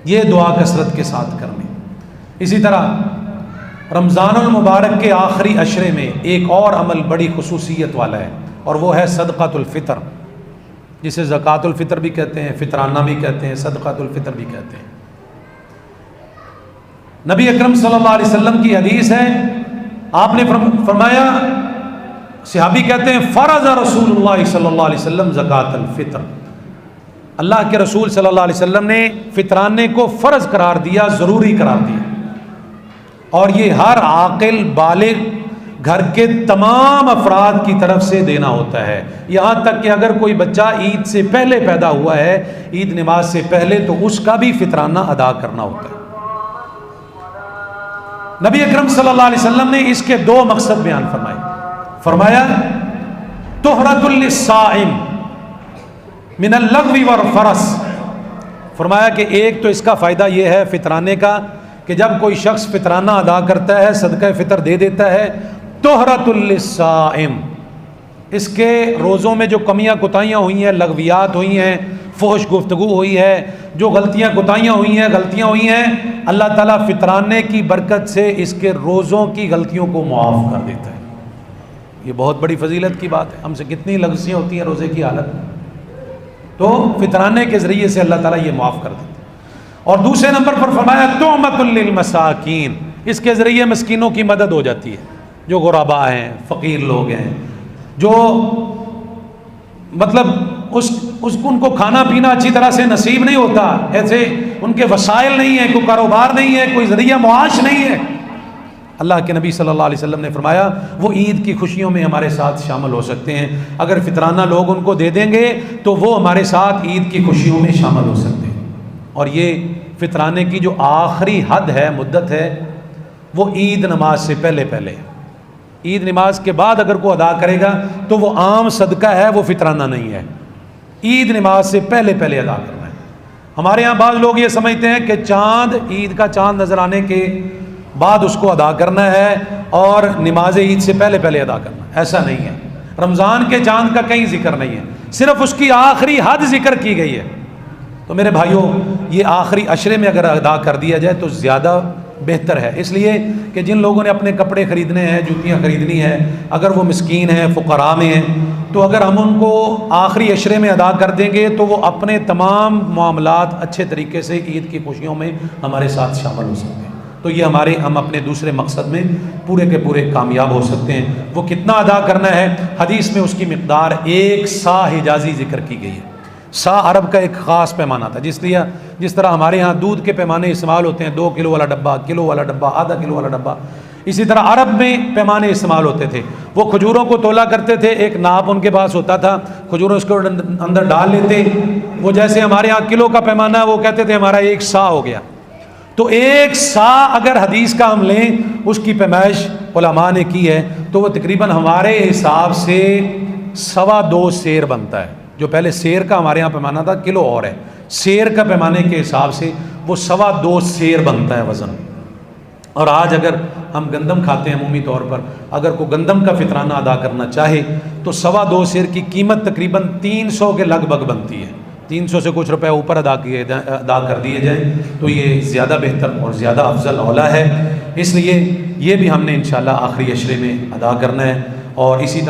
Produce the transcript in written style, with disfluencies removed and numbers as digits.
ये दुआ कसरत के साथ करनी। इसी तरह रमज़ानुल मुबारक के आखिरी अशरे में एक और अमल बड़ी खुसूसियत वाला है, और वो है सदक़ातुल फ़ितर, जिसे ज़कातुल फ़ितर भी कहते हैं, फ़ितराना भी कहते हैं, सदक़ातुल फ़ितर भी कहते हैं। नबी अकरम सल्लल्लाहु अलैहि वसल्लम की हदीस है, आपने फरमाया, सहाबी कहते हैं, फ़रज़ रसूलुल्लाह सल्लल्लाहु अलैहि वसल्लम ज़कातुल फ़ितर, अल्लाह के रसूल सल्लल्लाहु अलैहि वसल्लम ने फ़ितराने को फ़र्ज़ करार दिया, ज़रूरी करार दिया। और ये हर आकिल बालिग घर के तमाम अफराद की तरफ से देना होता है, यहाँ तक कि अगर कोई बच्चा ईद से पहले पैदा हुआ है, ईद नमाज से पहले, तो उसका भी फ़ितराना अदा करना होता है। नबी अकरम सल्लल्लाहु अलैहि वसल्लम ने इसके दो मकसद बयान फरमाए। फरमाया तुहरतुल लिस्साइम मिनल लग़्वी वल फ़रस, फरमाया कि एक तो इसका फ़ायदा ये है फ़ितराने का कि जब कोई शख्स फ़ितराना अदा करता है, सदका फ़ितर दे देता है, तुहरतुल लिस्साइम, इसके रोज़ों में जो कमियाँ कोताहियाँ हुई हैं, लगवियात हुई हैं, फ़ोश गुफ्तगू हुई है, जो गलतियाँ कोताहियाँ हुई हैं, गलतियाँ हुई हैं, अल्लाह ताला फ़ितराने की बरकत से इसके रोज़ों की गलतियों को मुआफ़ कर देता है। ये बहुत बड़ी फजीलत की बात है। हमसे कितनी लग़्ज़ियाँ होती हैं रोज़े की हालत में, तो फ़ितराने के ज़रिए से अल्लाह ताला ये मुआफ़ कर देता है। और दूसरे नंबर पर फरमाया तुअमतुल लिल मसाकीन, इसके ज़रिए मस्कीनों की मदद हो जाती है, जो गुरबा हैं, फ़कीर लोग हैं, जो मतलब उनको खाना पीना अच्छी तरह से नसीब नहीं होता, ऐसे उनके वसाइल नहीं है, कोई कारोबार नहीं है, कोई ज़रिया मुआश नहीं है, अल्लाह के नबी सल्लल्लाहु अलैहि वसल्लम ने फरमाया वो ईद की खुशियों में हमारे साथ शामिल हो सकते हैं। अगर फ़ितराना लोग उनको दे देंगे तो वो हमारे साथ ईद की खुशियों में शामिल हो सकते हैं। और ये फ़ितराने की जो आखिरी हद है, मुद्दत है, वो ईद नमाज से पहले पहले। ईद नमाज के बाद अगर कोई अदा करेगा तो वो आम सदका है, वो फ़ितराना नहीं है। ईद नमाज से पहले पहले अदा करना है। हमारे यहाँ बाज़ लोग ये समझते हैं कि चाँद, ईद का चाँद नज़र आने के बाद उसको अदा करना है और नमाज ईद से पहले पहले अदा करना है। ऐसा नहीं है। रमज़ान के चाँद का कहीं जिक्र नहीं है, सिर्फ उसकी आखिरी हद जिक्र की गई है। तो मेरे भाइयों, ये आखिरी अशरे में अगर अदा कर दिया जाए तो ज़्यादा बेहतर है, इसलिए कि जिन लोगों ने अपने कपड़े ख़रीदने हैं, जूतियाँ ख़रीदनी है, अगर वो मिस्कीन हैं, फ़ुक़रा में हैं, तो अगर हम उनको आखिरी अशरे में अदा कर देंगे तो वो अपने तमाम मामलात अच्छे तरीके से ईद की खुशियों में हमारे साथ शामिल हो सकते हैं। तो ये हम अपने दूसरे मकसद में पूरे के पूरे कामयाब हो सकते हैं। वो कितना अदा करना है, हदीस में उसकी मिक़दार 1 सा हिजाज़ी ज़िक्र की गई है। सा अरब का एक ख़ास पैमाना था, जिस तरह हमारे यहाँ दूध के पैमाने इस्तेमाल होते हैं, 2 किलो वाला डब्बा, किलो वाला डब्बा, आधा किलो वाला डब्बा, इसी तरह अरब में पैमाने इस्तेमाल होते थे। वो खजूरों को तोला करते थे, एक नाप उनके पास होता था, खजूरों उसको अंदर डाल लेते, वो जैसे हमारे यहाँ किलो का पैमाना, वो कहते थे हमारा 1 सा हो गया। तो 1 सा अगर हदीस का हम लें, उसकी पैमाइश उलमा ने की है, तो वो तकरीबन हमारे हिसाब से 2.25 सेर बनता है। जो पहले सेर का हमारे यहाँ पैमाना था, किलो और है, सेर का पैमाने के हिसाब से वो 2.25 सेर बनता है वज़न। और आज अगर हम गंदम खाते हैं, अमूमी तौर पर अगर कोई गंदम का फ़ितराना अदा करना चाहे तो 2.25 सेर की कीमत तकरीबन 300 के लगभग बनती है। 300 से कुछ रुपए ऊपर अदा कर दिए जाएँ तो ये ज़्यादा बेहतर और ज़्यादा अफजल औला है। इसलिए ये भी हमने इंशाअल्लाह आखिरी अशरे में अदा करना है। और इसी तरह